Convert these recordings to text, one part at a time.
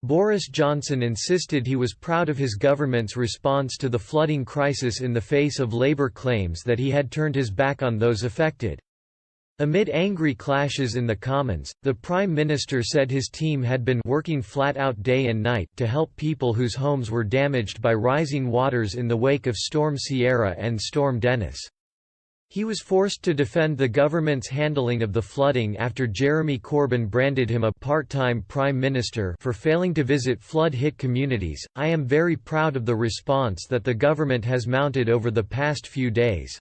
Boris Johnson insisted he was proud of his government's response to the flooding crisis in the face of Labour claims that he had turned his back on those affected. Amid angry clashes in the Commons, the Prime Minister said his team had been working flat out day and night to help people whose homes were damaged by rising waters in the wake of Storm Ciara and Storm Dennis. He was forced to defend the government's handling of the flooding after Jeremy Corbyn branded him a part-time Prime Minister for failing to visit flood-hit communities. "I am very proud of the response that the government has mounted over the past few days.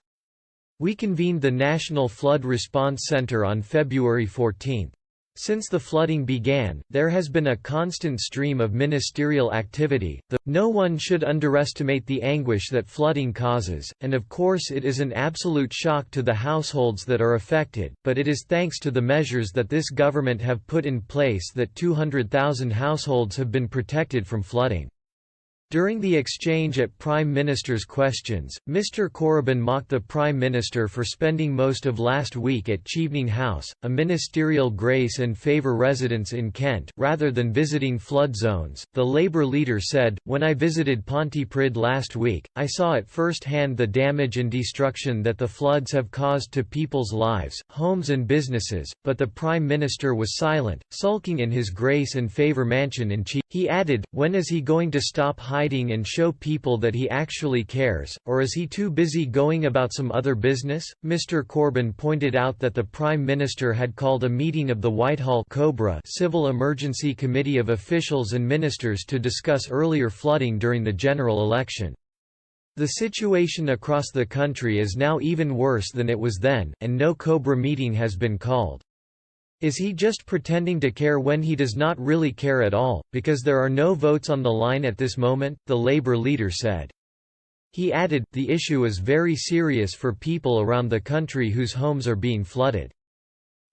We convened the National Flood Response Centre on February 14. Since the flooding began, there has been a constant stream of ministerial activity. No one should underestimate the anguish that flooding causes, and of course it is an absolute shock to the households that are affected, but it is thanks to the measures that this government have put in place that 200,000 households have been protected from flooding." During the exchange at Prime Minister's questions, Mr Corbyn mocked the Prime Minister for spending most of last week at Chevening House, a ministerial grace and favour residence in Kent, rather than visiting flood zones. The Labour leader said, "When I visited Pontypridd last week, I saw at first hand the damage and destruction that the floods have caused to people's lives, homes and businesses, but the Prime Minister was silent, sulking in his grace and favour mansion in Chevening." He added, "When is he going to stop hiding and show people that he actually cares, or is he too busy going about some other business?" Mr Corbyn pointed out that the Prime Minister had called a meeting of the Whitehall Cobra Civil Emergency Committee of officials and ministers to discuss earlier flooding during the general election. "The situation across the country is now even worse than it was then, and no Cobra meeting has been called. Is he just pretending to care when he does not really care at all, because there are no votes on the line at this moment?" the Labour leader said. He added, "The issue is very serious for people around the country whose homes are being flooded.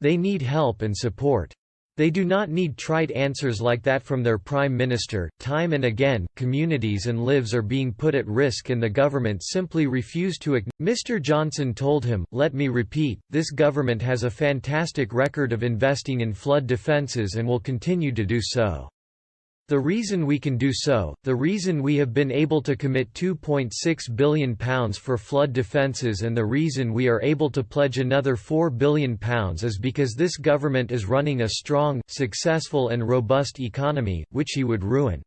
They need help and support. They do not need trite answers like that from their Prime Minister. Time and again, communities and lives are being put at risk and the government simply refused to acknowledge." Mr Johnson told him, "Let me repeat, this government has a fantastic record of investing in flood defences and will continue to do so. The reason we can do so, the reason we have been able to commit £2.6 billion for flood defences and the reason we are able to pledge another £4 billion is because this government is running a strong, successful and robust economy, which he would ruin."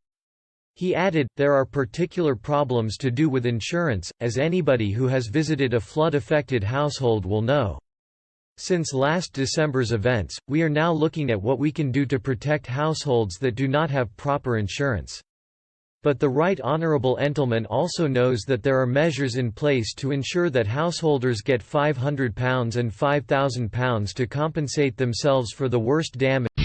He added, "There are particular problems to do with insurance, as anybody who has visited a flood-affected household will know. Since last December's events, we are now looking at what we can do to protect households that do not have proper insurance. But the Right Honourable Entleman also knows that there are measures in place to ensure that householders get £500 and £5,000 to compensate themselves for the worst damage."